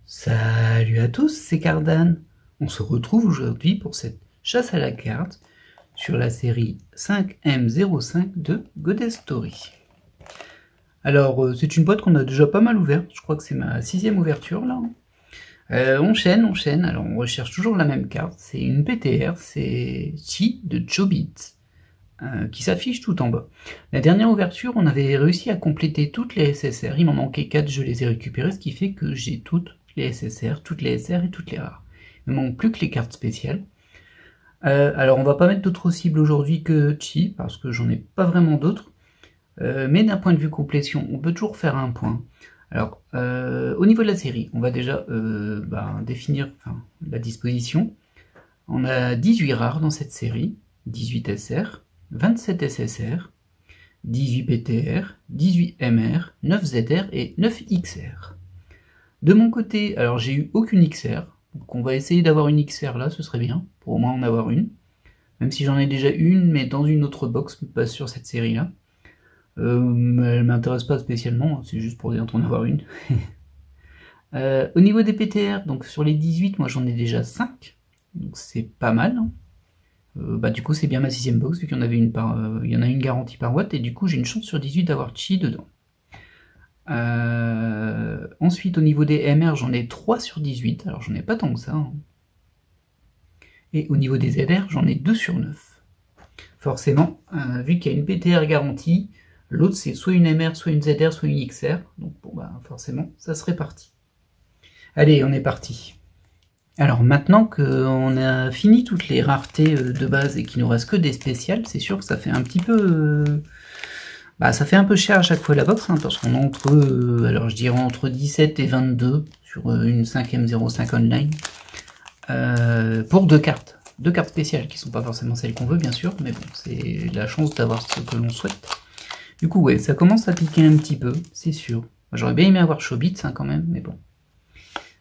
Salut à tous, c'est Cardan. On se retrouve aujourd'hui pour cette chasse à la carte sur la série 5M05 de Goddess Story. Alors, c'est une boîte qu'on a déjà pas mal ouverte, je crois que c'est ma 6e ouverture là. On chaîne, alors on recherche toujours la même carte, c'est une PTR, c'est Chi de Chobit, qui s'affiche tout en bas. La dernière ouverture, on avait réussi à compléter toutes les SSR, il m'en manquait 4, je les ai récupérées, ce qui fait que j'ai toutes les SSR, toutes les SR et toutes les rares. Il me manque plus que les cartes spéciales. Alors on va pas mettre d'autres cibles aujourd'hui que Chi, parce que j'en ai pas vraiment d'autres. Mais d'un point de vue complétion, on peut toujours faire un point. Alors, au niveau de la série, on va déjà définir la disposition. On a 18 rares dans cette série, 18 SR, 27 SSR, 18 PTR, 18 MR, 9 ZR et 9 XR. De mon côté, alors j'ai eu aucune XR, donc on va essayer d'avoir une XR là, ce serait bien, pour au moins en avoir une. Même si j'en ai déjà une, mais dans une autre box, pas sur cette série là. Mais elle m'intéresse pas spécialement, c'est juste pour dire d'en avoir une. Au niveau des PTR, donc sur les 18, moi j'en ai déjà 5, donc c'est pas mal. Du coup c'est bien ma 6ème box, vu qu'il y en avait une il y en a une garantie par watt, et du coup j'ai une chance sur 18 d'avoir Chi dedans. Ensuite au niveau des MR, j'en ai 3 sur 18, alors j'en ai pas tant que ça. Et au niveau des ZR, j'en ai 2 sur 9. Forcément, vu qu'il y a une PTR garantie, l'autre c'est soit une MR, soit une ZR, soit une XR. Donc forcément, ça se répartit. Allez, on est parti. Alors maintenant qu'on a fini toutes les raretés de base et qu'il nous reste que des spéciales, c'est sûr que ça fait un petit peu... ça fait un peu cher à chaque fois la box, parce qu'on est entre, alors je dirais entre 17 et 22 sur une 5M05 online. Pour deux cartes spéciales qui sont pas forcément celles qu'on veut bien sûr, mais bon, c'est la chance d'avoir ce que l'on souhaite. Du coup ouais, ça commence à piquer un petit peu, c'est sûr. J'aurais bien aimé avoir Chobits quand même, mais bon.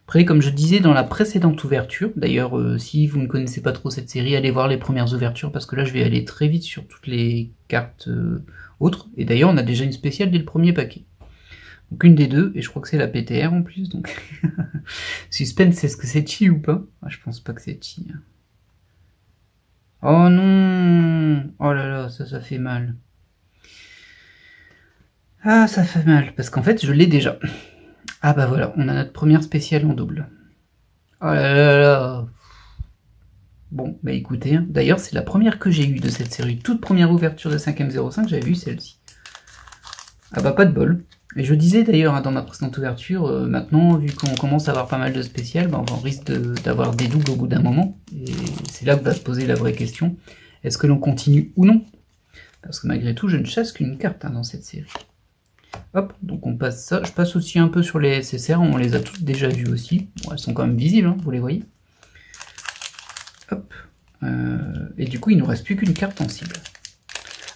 Après, comme je disais dans la précédente ouverture, d'ailleurs si vous ne connaissez pas trop cette série, allez voir les premières ouvertures, parce que là je vais aller très vite sur toutes les cartes autres, et d'ailleurs on a déjà une spéciale dès le premier paquet. Donc une des deux, et je crois que c'est la PTR en plus, donc... Suspense, est-ce que c'est Chi ou pas? Je pense pas que c'est Chi. Oh non! Oh là là, ça fait mal. Ah, ça fait mal, parce qu'en fait, je l'ai déjà. Ah bah voilà, on a notre première spéciale en double. Oh là là là! Bon, bah écoutez, d'ailleurs, c'est la première que j'ai eue de cette série. Toute première ouverture de 5M05, j'avais eu celle-ci. Ah bah pas de bol. Et je disais d'ailleurs dans ma précédente ouverture, maintenant, vu qu'on commence à avoir pas mal de spéciales, on risque d'avoir des doubles au bout d'un moment. Et c'est là que va se poser la vraie question. Est-ce que l'on continue ou non? Parce que malgré tout, je ne chasse qu'une carte dans cette série. Hop, donc on passe ça. Je passe aussi un peu sur les SSR, on les a toutes déjà vues aussi. Bon, elles sont quand même visibles, vous les voyez. Hop. Et du coup, il ne nous reste plus qu'une carte en cible.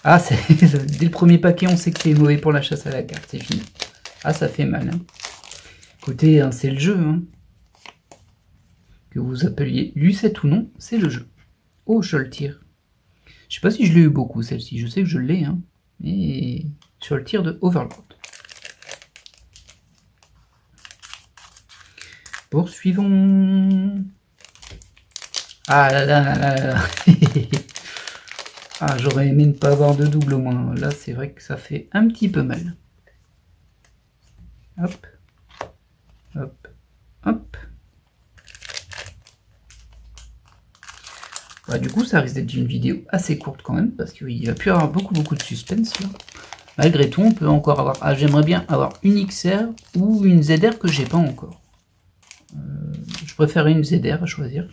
Ah, dès le premier paquet, on sait que c'est mauvais pour la chasse à la carte, c'est fini. Ah, ça fait mal. Écoutez, c'est le jeu. Que vous appeliez Lucette ou non, c'est le jeu. Oh, je le tire. Je sais pas si je l'ai eu beaucoup, celle-ci. Je sais que je l'ai, Et sur le tir de Overlord. Poursuivons. Ah là là là là là. Ah, j'aurais aimé ne pas avoir de double au moins. Là, c'est vrai que ça fait un petit peu mal. Hop. Hop. Hop. Du coup, ça risque d'être une vidéo assez courte quand même, parce qu'il va plus y avoir beaucoup de suspense là. Malgré tout, on peut encore avoir... Ah, j'aimerais bien avoir une XR ou une ZR que j'ai pas encore. Je préférerais une ZR à choisir.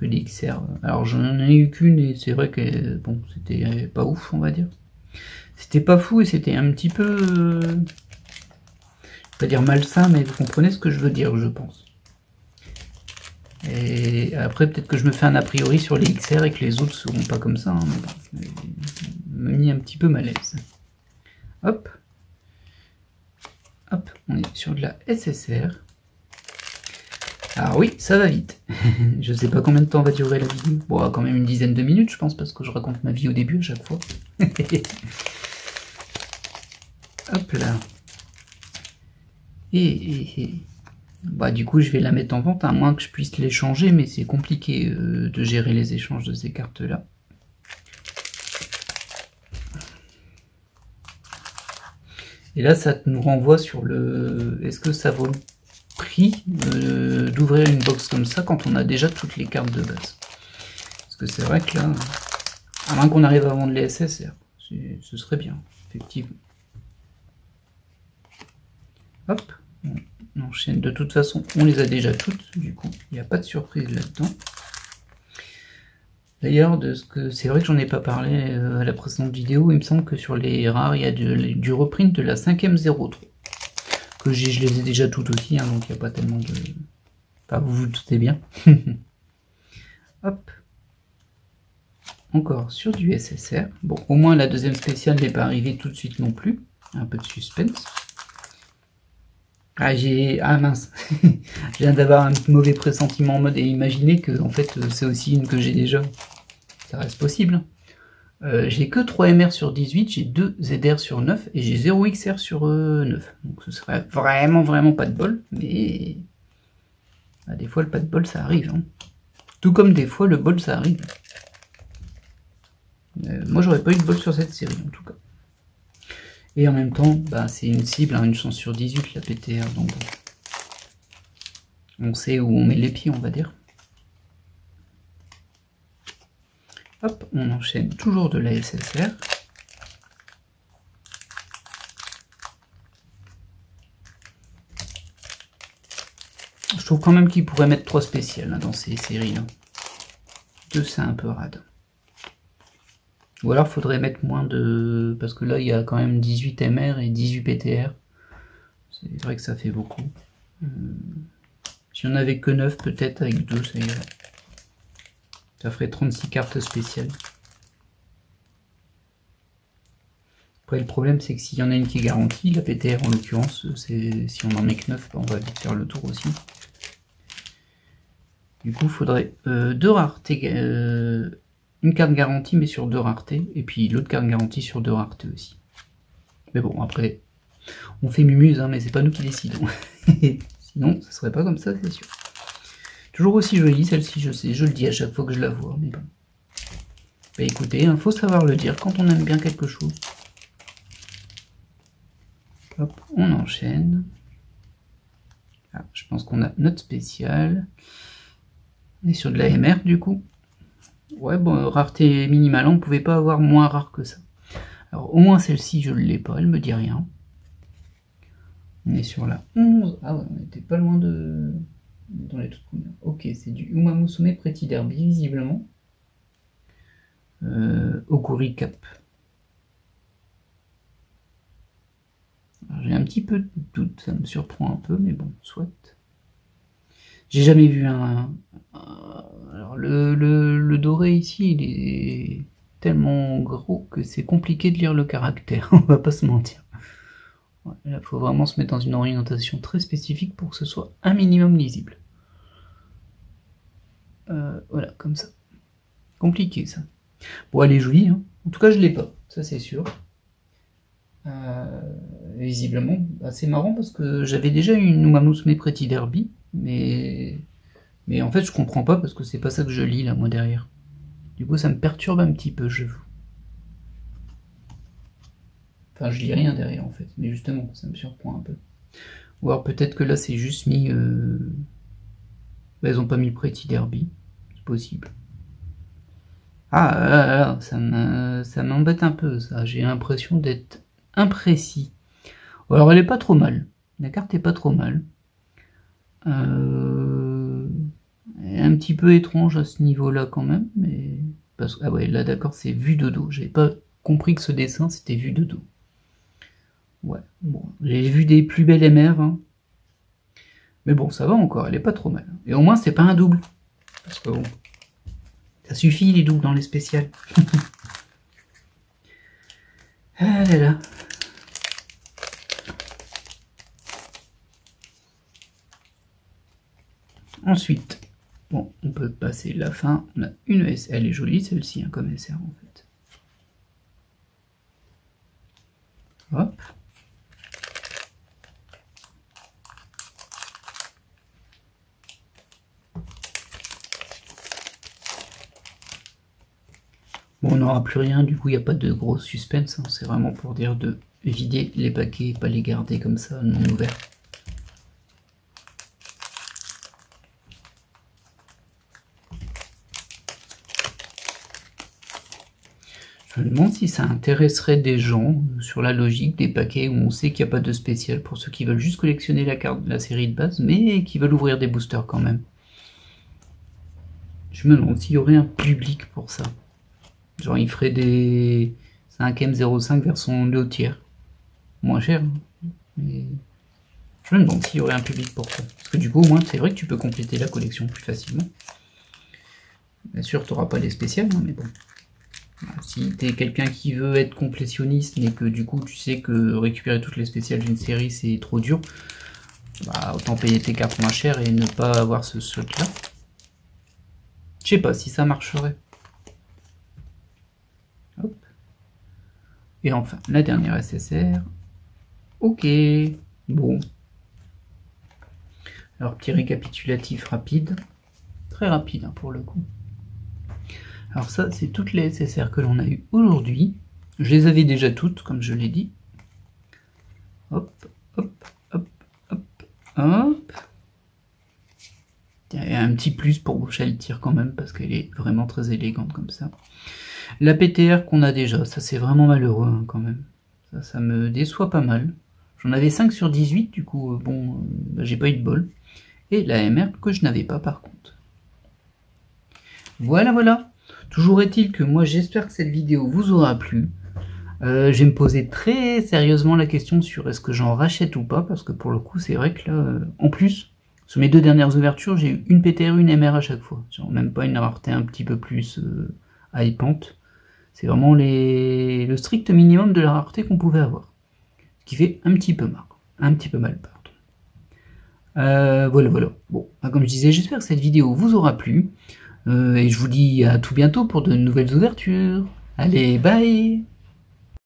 Les XR. Alors j'en ai eu qu'une et c'est vrai que bon, c'était pas ouf, on va dire. C'était pas fou et c'était un petit peu, je vais pas dire malsain, mais vous comprenez ce que je veux dire, je pense. Et après peut-être que je me fais un a priori sur les XR et que les autres seront pas comme ça, mais bon, m'a mis un petit peu malaise. Hop, hop, on est sur de la SSR. Alors oui, ça va vite. Je sais pas combien de temps va durer la vidéo. Bon, quand même une dizaine de minutes, je pense, parce que je raconte ma vie au début à chaque fois. Hop là. Et Bah, du coup, je vais la mettre en vente, à moins que je puisse les changer, mais c'est compliqué de gérer les échanges de ces cartes-là. Et là, ça nous renvoie sur le... Est-ce que ça vaut le prix d'ouvrir une box comme ça quand on a déjà toutes les cartes de base? Parce que c'est vrai que là, à moins qu'on arrive à vendre les SSR, ce serait bien, effectivement. Hop, on enchaîne. De toute façon, on les a déjà toutes, du coup, il n'y a pas de surprise là-dedans. D'ailleurs, c'est vrai que j'en ai pas parlé à la précédente vidéo, il me semble que sur les rares, il y a du reprint de la 5ème 03. Que je les ai déjà toutes aussi, hein, donc il n'y a pas tellement de... Enfin, vous vous doutez bien. Hop. Encore sur du SSR. Bon, au moins la deuxième spéciale n'est pas arrivée tout de suite non plus. Un peu de suspense. Ah mince. Je viens d'avoir un mauvais pressentiment en mode et imaginez que en fait c'est aussi une que j'ai déjà. Ça reste possible. J'ai que 3 MR sur 18, j'ai 2 ZR sur 9 et j'ai 0 XR sur 9. Donc ce serait vraiment pas de bol, mais bah, des fois le pas de bol ça arrive. Hein. Tout comme des fois le bol ça arrive. Moi j'aurais pas eu de bol sur cette série en tout cas. Et en même temps, bah, c'est une cible, hein, une chance sur 18 la PTR, donc on sait où on met les pieds on va dire. Hop, on enchaîne toujours de la SSR. Je trouve quand même qu'il pourrait mettre 3 spéciales hein, dans ces séries-là. 2 c'est un peu rade. Ou alors faudrait mettre moins de... Parce que là il y a quand même 18 MR et 18 PTR. C'est vrai que ça fait beaucoup. Si on avait que 9 peut-être avec 2 ça irait. Ça ferait 36 cartes spéciales. Après le problème c'est que s'il y en a une qui est garantie, la PTR en l'occurrence, si on en met que 9, on va vite faire le tour aussi. Du coup il faudrait 2 raretés, une carte garantie mais sur 2 raretés, et puis l'autre carte garantie sur 2 raretés aussi. Mais bon après, on fait mumuse, hein, mais c'est pas nous qui décidons. Sinon ça serait pas comme ça c'est sûr. Toujours aussi jolie celle-ci, je sais, je le dis à chaque fois que je la vois, mais bon. Bah écoutez, il faut savoir le dire quand on aime bien quelque chose. Hop, on enchaîne. Ah, je pense qu'on a notre spécial. On est sur de la MR du coup. Ouais, bon, rareté minimale, on ne pouvait pas avoir moins rare que ça. Alors au moins celle-ci, je ne l'ai pas, elle me dit rien. On est sur la 11. Ah ouais, on était pas loin de... Dans les toutes premières. Ok, c'est du Uma Musume Pretty Derby, visiblement. Okuri Cap. J'ai un petit peu de doute, ça me surprend un peu, mais bon, soit. J'ai jamais vu un... Alors le doré ici, il est tellement gros que c'est compliqué de lire le caractère, on va pas se mentir. Ouais, là, il faut vraiment se mettre dans une orientation très spécifique pour que ce soit un minimum lisible. Voilà, comme ça. Compliqué ça. Bon, elle est jolie, hein. En tout cas je l'ai pas, ça c'est sûr. Visiblement, c'est marrant parce que j'avais déjà une Uma Musume Pretty Derby, mais en fait je comprends pas parce que c'est pas ça que je lis là moi derrière. Du coup ça me perturbe un petit peu, je vous. Enfin je lis rien derrière en fait, mais justement ça me surprend un peu. Ou alors peut-être que là c'est juste mis... Bah, ils ont pas mis Pretty Derby, c'est possible. Ah ça m'embête un peu ça, j'ai l'impression d'être imprécis. Alors elle est pas trop mal, la carte est pas trop mal. Elle est un petit peu étrange à ce niveau-là quand même, mais... Parce... Ah ouais, là d'accord, c'est vue de dos. J'avais pas compris que ce dessin c'était vue de dos. Ouais, bon, j'ai vu des plus belles MR, hein. Mais bon, ça va encore, elle est pas trop mal. Et au moins c'est pas un double. Parce que bon, ça suffit les doubles dans les spéciales. Ah là là. Ensuite, bon, on peut passer la fin. On a une S. Elle est jolie celle-ci, hein, comme SR en fait. Hop. Bon, on n'aura plus rien, du coup il n'y a pas de gros suspense, hein. C'est vraiment pour dire de vider les paquets, pas les garder comme ça non ouverts. Je me demande si ça intéresserait des gens sur la logique des paquets où on sait qu'il n'y a pas de spécial pour ceux qui veulent juste collectionner la série de base, mais qui veulent ouvrir des boosters quand même. Je me demande s'il y aurait un public pour ça. Genre il ferait des 5M05 version low tier. Moins cher, hein, mais je me demande s'il y aurait un public pour ça. Parce que du coup au moins c'est vrai que tu peux compléter la collection plus facilement. Bien sûr tu n'auras pas les spéciales, hein, mais bon. Si tu es quelqu'un qui veut être complétionniste, mais que du coup tu sais que récupérer toutes les spéciales d'une série c'est trop dur, bah autant payer tes cartes moins cher et ne pas avoir ce slot là. Je sais pas si ça marcherait. Hop. Et enfin, la dernière SSR. Ok, bon. Alors petit récapitulatif rapide. Très rapide hein, pour le coup. Alors ça, c'est toutes les SSR que l'on a eues aujourd'hui. Je les avais déjà toutes, comme je l'ai dit. Hop, hop, hop, hop, hop. Il y a un petit plus pour Bouchaltir quand même, parce qu'elle est vraiment très élégante comme ça. La PTR qu'on a déjà, ça c'est vraiment malheureux hein, quand même. Ça me déçoit pas mal. J'en avais 5 sur 18, du coup, bon, j'ai pas eu de bol. Et la MR que je n'avais pas par contre. Voilà, voilà. Toujours est-il que moi j'espère que cette vidéo vous aura plu. Je vais me poser très sérieusement la question sur est-ce que j'en rachète ou pas, parce que pour le coup c'est vrai que là, en plus, sur mes 2 dernières ouvertures, j'ai eu une PTR, une MR à chaque fois. Genre même pas une rareté un petit peu plus hypante. C'est vraiment le strict minimum de la rareté qu'on pouvait avoir. Ce qui fait un petit peu mal. Pardon. Voilà, voilà. Bon, comme je disais, j'espère que cette vidéo vous aura plu. Et je vous dis à tout bientôt pour de nouvelles ouvertures. Allez, bye!